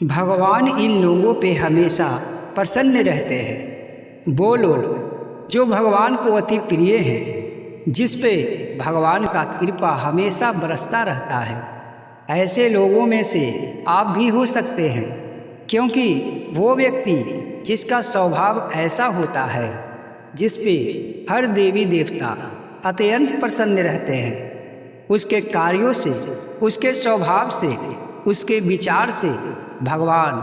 भगवान इन लोगों पे हमेशा प्रसन्न रहते हैं। वो लोग जो भगवान को अति प्रिय हैं, जिस पे भगवान का कृपा हमेशा बरसता रहता है, ऐसे लोगों में से आप भी हो सकते हैं। क्योंकि वो व्यक्ति जिसका स्वभाव ऐसा होता है, जिस पे हर देवी देवता अत्यंत प्रसन्न रहते हैं, उसके कार्यों से, उसके स्वभाव से, उसके विचार से भगवान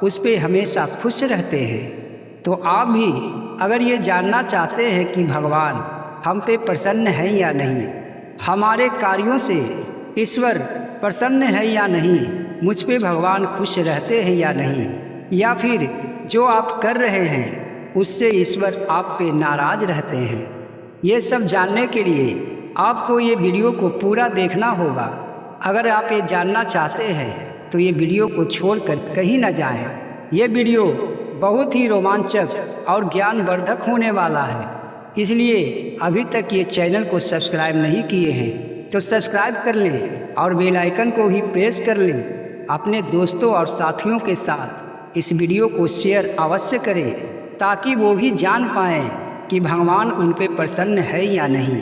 उस पे हमेशा खुश रहते हैं। तो आप भी अगर ये जानना चाहते हैं कि भगवान हम पे प्रसन्न हैं या नहीं, हमारे कार्यों से ईश्वर प्रसन्न है या नहीं, मुझ पे भगवान खुश रहते हैं या नहीं, या फिर जो आप कर रहे हैं उससे ईश्वर आप पे नाराज रहते हैं, ये सब जानने के लिए आपको ये वीडियो को पूरा देखना होगा। अगर आप ये जानना चाहते हैं तो ये वीडियो को छोड़कर कहीं ना जाएं। ये वीडियो बहुत ही रोमांचक और ज्ञानवर्धक होने वाला है, इसलिए अभी तक ये चैनल को सब्सक्राइब नहीं किए हैं तो सब्सक्राइब कर लें और बेल आइकन को भी प्रेस कर लें। अपने दोस्तों और साथियों के साथ इस वीडियो को शेयर अवश्य करें, ताकि वो भी जान पाएँ कि भगवान उन पे प्रसन्न है या नहीं।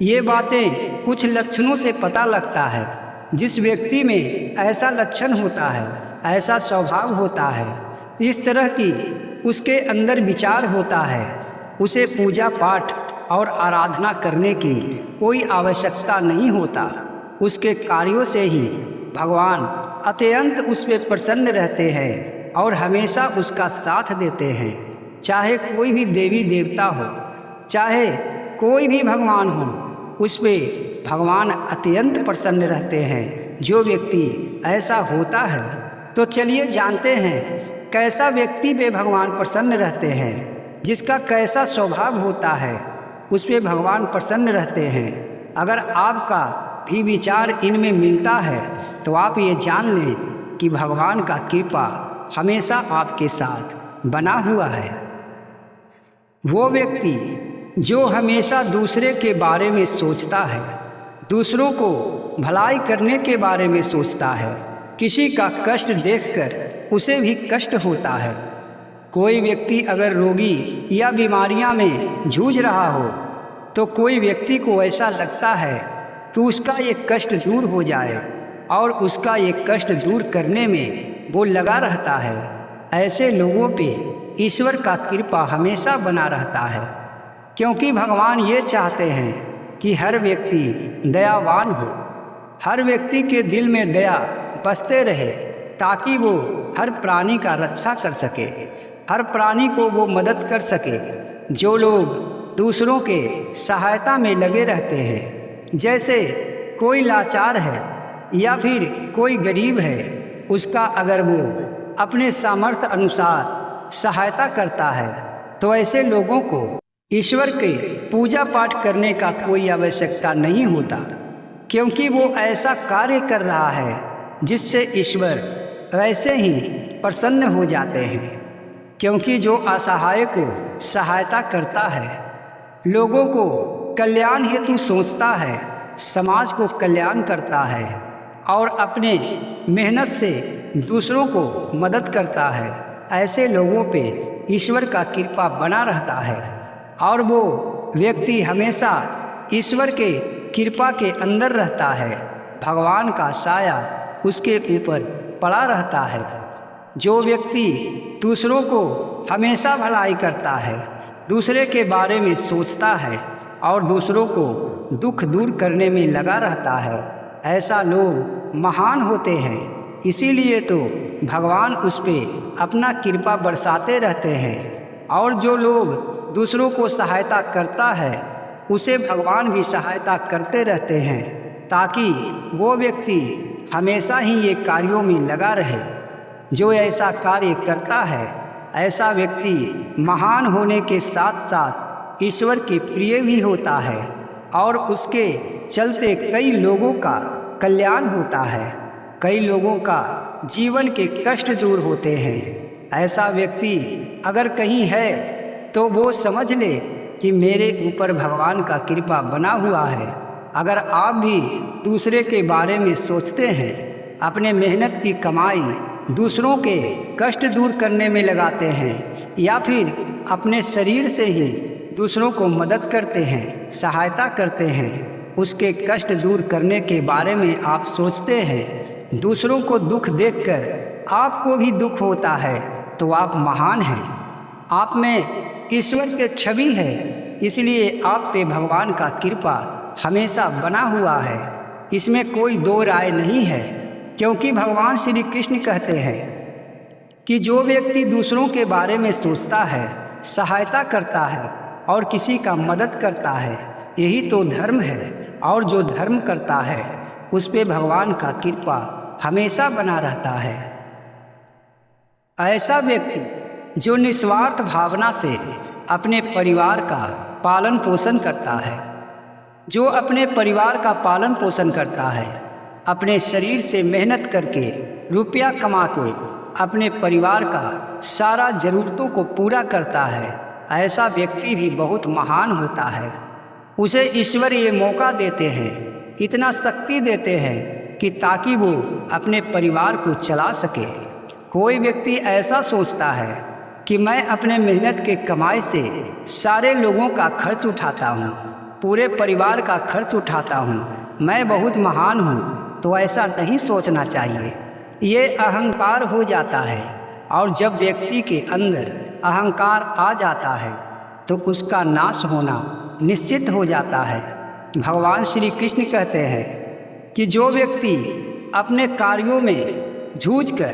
ये बातें कुछ लक्षणों से पता लगता है। जिस व्यक्ति में ऐसा लक्षण होता है, ऐसा स्वभाव होता है, इस तरह की उसके अंदर विचार होता है, उसे पूजा पाठ और आराधना करने की कोई आवश्यकता नहीं होता। उसके कार्यों से ही भगवान अत्यंत उस पर प्रसन्न रहते हैं और हमेशा उसका साथ देते हैं। चाहे कोई भी देवी देवता हो, चाहे कोई भी भगवान हो, उस पे भगवान अत्यंत प्रसन्न रहते हैं। जो व्यक्ति ऐसा होता है, तो चलिए जानते हैं कैसा व्यक्ति पे भगवान प्रसन्न रहते हैं, जिसका कैसा स्वभाव होता है उस पे भगवान प्रसन्न रहते हैं। अगर आपका भी विचार इनमें मिलता है तो आप ये जान लें कि भगवान का कृपा हमेशा आपके साथ बना हुआ है। वो व्यक्ति जो हमेशा दूसरे के बारे में सोचता है, दूसरों को भलाई करने के बारे में सोचता है, किसी का कष्ट देखकर उसे भी कष्ट होता है। कोई व्यक्ति अगर रोगी या बीमारियां में जूझ रहा हो, तो कोई व्यक्ति को ऐसा लगता है कि उसका ये कष्ट दूर हो जाए और उसका ये कष्ट दूर करने में वो लगा रहता है। ऐसे लोगों पे ईश्वर का कृपा हमेशा बना रहता है, क्योंकि भगवान ये चाहते हैं कि हर व्यक्ति दयावान हो, हर व्यक्ति के दिल में दया बसते रहे, ताकि वो हर प्राणी का रक्षा कर सके, हर प्राणी को वो मदद कर सके। जो लोग दूसरों के सहायता में लगे रहते हैं, जैसे कोई लाचार है या फिर कोई गरीब है, उसका अगर वो अपने सामर्थ्य अनुसार सहायता करता है, तो ऐसे लोगों को ईश्वर के पूजा पाठ करने का कोई आवश्यकता नहीं होता, क्योंकि वो ऐसा कार्य कर रहा है जिससे ईश्वर वैसे ही प्रसन्न हो जाते हैं। क्योंकि जो असहाय को सहायता करता है, लोगों को कल्याण हेतु सोचता है, समाज को कल्याण करता है और अपने मेहनत से दूसरों को मदद करता है, ऐसे लोगों पे ईश्वर का कृपा बना रहता है और वो व्यक्ति हमेशा ईश्वर के कृपा के अंदर रहता है। भगवान का साया उसके ऊपर पड़ा रहता है। जो व्यक्ति दूसरों को हमेशा भलाई करता है, दूसरे के बारे में सोचता है और दूसरों को दुख दूर करने में लगा रहता है, ऐसा लोग महान होते हैं। इसीलिए तो भगवान उस पे अपना कृपा बरसाते रहते हैं। और जो लोग दूसरों को सहायता करता है, उसे भगवान भी सहायता करते रहते हैं, ताकि वो व्यक्ति हमेशा ही ये कार्यों में लगा रहे। जो ऐसा कार्य करता है, ऐसा व्यक्ति महान होने के साथ साथ ईश्वर के प्रिय भी होता है और उसके चलते कई लोगों का कल्याण होता है, कई लोगों का जीवन के कष्ट दूर होते हैं। ऐसा व्यक्ति अगर कहीं है तो वो समझ ले कि मेरे ऊपर भगवान का कृपा बना हुआ है। अगर आप भी दूसरे के बारे में सोचते हैं, अपने मेहनत की कमाई दूसरों के कष्ट दूर करने में लगाते हैं या फिर अपने शरीर से ही दूसरों को मदद करते हैं, सहायता करते हैं, उसके कष्ट दूर करने के बारे में आप सोचते हैं, दूसरों को दुख देखकर आपको भी दुख होता है, तो आप महान हैं। आप में ईश्वर के छवि है, इसलिए आप पे भगवान का कृपा हमेशा बना हुआ है। इसमें कोई दो राय नहीं है, क्योंकि भगवान श्री कृष्ण कहते हैं कि जो व्यक्ति दूसरों के बारे में सोचता है, सहायता करता है और किसी का मदद करता है, यही तो धर्म है। और जो धर्म करता है उस पे भगवान का कृपा हमेशा बना रहता है। ऐसा व्यक्ति जो निस्वार्थ भावना से अपने परिवार का पालन पोषण करता है, जो अपने परिवार का पालन पोषण करता है, अपने शरीर से मेहनत करके रुपया कमा के अपने परिवार का सारा ज़रूरतों को पूरा करता है, ऐसा व्यक्ति भी बहुत महान होता है। उसे ईश्वर ये मौका देते हैं, इतना शक्ति देते हैं कि ताकि वो अपने परिवार को चला सके। कोई व्यक्ति ऐसा सोचता है कि मैं अपने मेहनत के कमाई से सारे लोगों का खर्च उठाता हूँ, पूरे परिवार का खर्च उठाता हूँ, मैं बहुत महान हूँ, तो ऐसा नहीं सोचना चाहिए। ये अहंकार हो जाता है, और जब व्यक्ति के अंदर अहंकार आ जाता है तो उसका नाश होना निश्चित हो जाता है। भगवान श्री कृष्ण कहते हैं कि जो व्यक्ति अपने कार्यों में जूझकर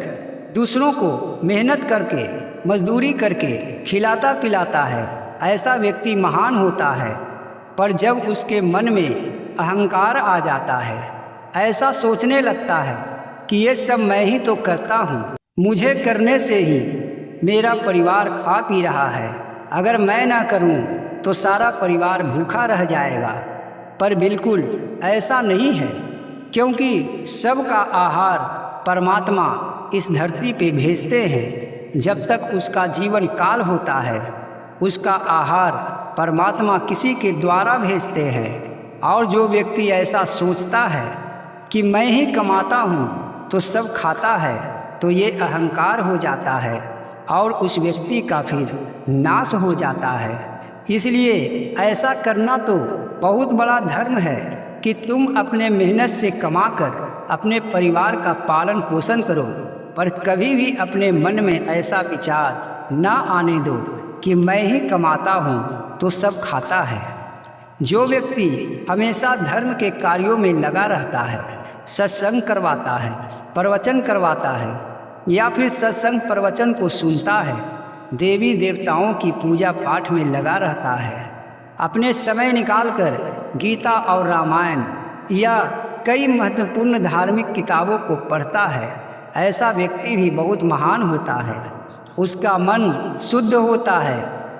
दूसरों को मेहनत करके मजदूरी करके खिलाता पिलाता है, ऐसा व्यक्ति महान होता है। पर जब उसके मन में अहंकार आ जाता है, ऐसा सोचने लगता है कि ये सब मैं ही तो करता हूँ, मुझे करने से ही मेरा परिवार खा पी रहा है, अगर मैं ना करूँ तो सारा परिवार भूखा रह जाएगा। पर बिल्कुल ऐसा नहीं है, क्योंकि सबका आहार परमात्मा इस धरती पे भेजते हैं। जब तक उसका जीवन काल होता है, उसका आहार परमात्मा किसी के द्वारा भेजते हैं। और जो व्यक्ति ऐसा सोचता है कि मैं ही कमाता हूँ तो सब खाता है, तो ये अहंकार हो जाता है और उस व्यक्ति का फिर नाश हो जाता है। इसलिए ऐसा करना तो बहुत बड़ा धर्म है कि तुम अपने मेहनत से कमाकर अपने परिवार का पालन पोषण करो, पर कभी भी अपने मन में ऐसा विचार ना आने दो कि मैं ही कमाता हूँ तो सब खाता है। जो व्यक्ति हमेशा धर्म के कार्यों में लगा रहता है, सत्संग करवाता है, प्रवचन करवाता है, या फिर सत्संग प्रवचन को सुनता है, देवी देवताओं की पूजा पाठ में लगा रहता है, अपने समय निकालकर गीता और रामायण या कई महत्वपूर्ण धार्मिक किताबों को पढ़ता है, ऐसा व्यक्ति भी बहुत महान होता है। उसका मन शुद्ध होता है,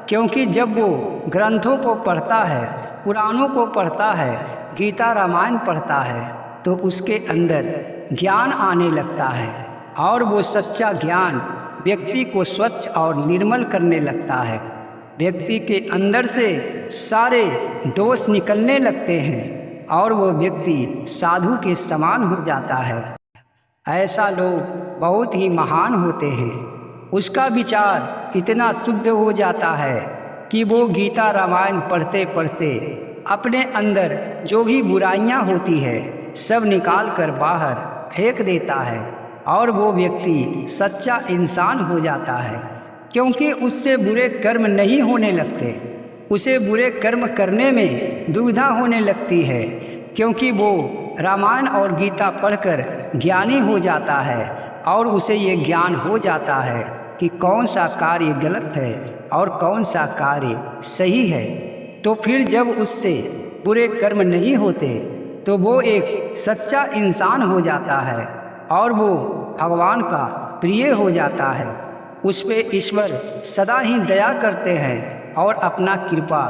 क्योंकि जब वो ग्रंथों को पढ़ता है, पुराणों को पढ़ता है, गीता रामायण पढ़ता है, तो उसके अंदर ज्ञान आने लगता है और वो सच्चा ज्ञान व्यक्ति को स्वच्छ और निर्मल करने लगता है। व्यक्ति के अंदर से सारे दोष निकलने लगते हैं और वो व्यक्ति साधु के समान हो जाता है। ऐसा लोग बहुत ही महान होते हैं। उसका विचार इतना शुद्ध हो जाता है कि वो गीता रामायण पढ़ते पढ़ते अपने अंदर जो भी बुराइयां होती है सब निकाल कर बाहर फेंक देता है और वो व्यक्ति सच्चा इंसान हो जाता है, क्योंकि उससे बुरे कर्म नहीं होने लगते। उसे बुरे कर्म करने में दुविधा होने लगती है, क्योंकि वो रामायण और गीता पढ़कर ज्ञानी हो जाता है और उसे ये ज्ञान हो जाता है कि कौन सा कार्य गलत है और कौन सा कार्य सही है। तो फिर जब उससे बुरे कर्म नहीं होते तो वो एक सच्चा इंसान हो जाता है और वो भगवान का प्रिय हो जाता है। उस पे ईश्वर सदा ही दया करते हैं और अपना कृपा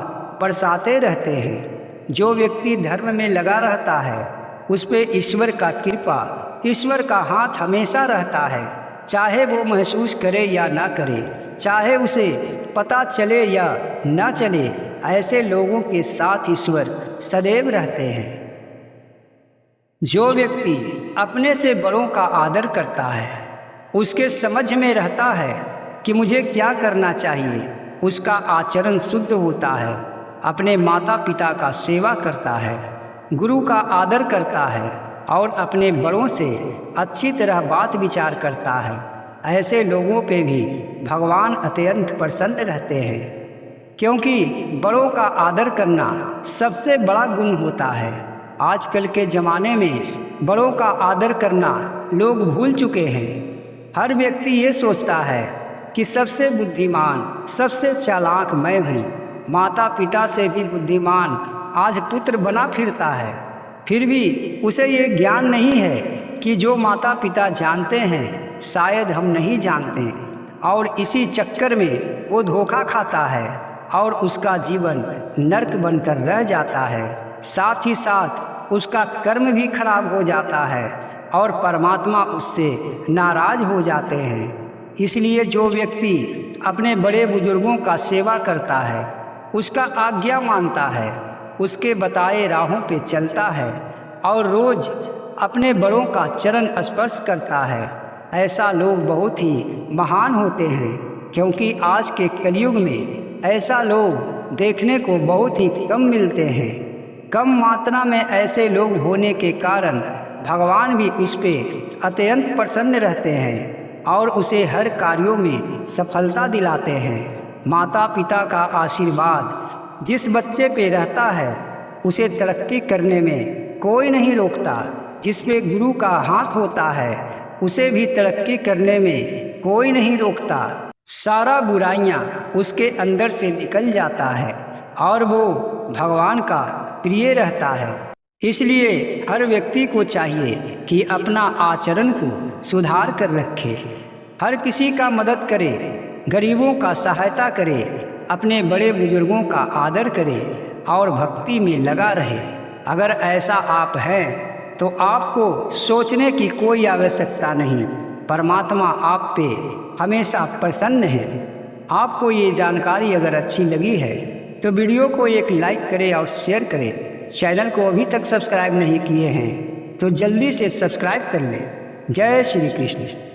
बरसाते रहते हैं। जो व्यक्ति धर्म में लगा रहता है उस पे ईश्वर का कृपा, ईश्वर का हाथ हमेशा रहता है, चाहे वो महसूस करे या ना करे, चाहे उसे पता चले या ना चले, ऐसे लोगों के साथ ईश्वर सदैव रहते हैं। जो व्यक्ति अपने से बड़ों का आदर करता है, उसके समझ में रहता है कि मुझे क्या करना चाहिए, उसका आचरण शुद्ध होता है, अपने माता पिता का सेवा करता है, गुरु का आदर करता है और अपने बड़ों से अच्छी तरह बात विचार करता है, ऐसे लोगों पे भी भगवान अत्यंत प्रसन्न रहते हैं। क्योंकि बड़ों का आदर करना सबसे बड़ा गुण होता है। आजकल के ज़माने में बड़ों का आदर करना लोग भूल चुके हैं। हर व्यक्ति ये सोचता है कि सबसे बुद्धिमान, सबसे चालाक मैं हूँ। माता पिता से भी बुद्धिमान आज पुत्र बना फिरता है। फिर भी उसे ये ज्ञान नहीं है कि जो माता पिता जानते हैं शायद हम नहीं जानते, और इसी चक्कर में वो धोखा खाता है और उसका जीवन नरक बनकर रह जाता है। साथ ही साथ उसका कर्म भी खराब हो जाता है और परमात्मा उससे नाराज हो जाते हैं। इसलिए जो व्यक्ति अपने बड़े बुजुर्गों का सेवा करता है, उसका आज्ञा मानता है, उसके बताए राहों पे चलता है और रोज अपने बड़ों का चरण स्पर्श करता है, ऐसा लोग बहुत ही महान होते हैं। क्योंकि आज के कलयुग में ऐसा लोग देखने को बहुत ही कम मिलते हैं। कम मात्रा में ऐसे लोग होने के कारण भगवान भी उस पर अत्यंत प्रसन्न रहते हैं और उसे हर कार्यों में सफलता दिलाते हैं। माता पिता का आशीर्वाद जिस बच्चे पे रहता है उसे तरक्की करने में कोई नहीं रोकता। जिस पे गुरु का हाथ होता है उसे भी तरक्की करने में कोई नहीं रोकता। सारा बुराइयां उसके अंदर से निकल जाता है और वो भगवान का प्रिय रहता है। इसलिए हर व्यक्ति को चाहिए कि अपना आचरण को सुधार कर रखे, हर किसी का मदद करे, गरीबों का सहायता करे, अपने बड़े बुजुर्गों का आदर करे और भक्ति में लगा रहे। अगर ऐसा आप हैं तो आपको सोचने की कोई आवश्यकता नहीं। परमात्मा आप पे हमेशा प्रसन्न है। आपको ये जानकारी अगर अच्छी लगी है तो वीडियो को एक लाइक करें और शेयर करें। चैनल को अभी तक सब्सक्राइब नहीं किए हैं तो जल्दी से सब्सक्राइब कर लें। जय श्री कृष्ण।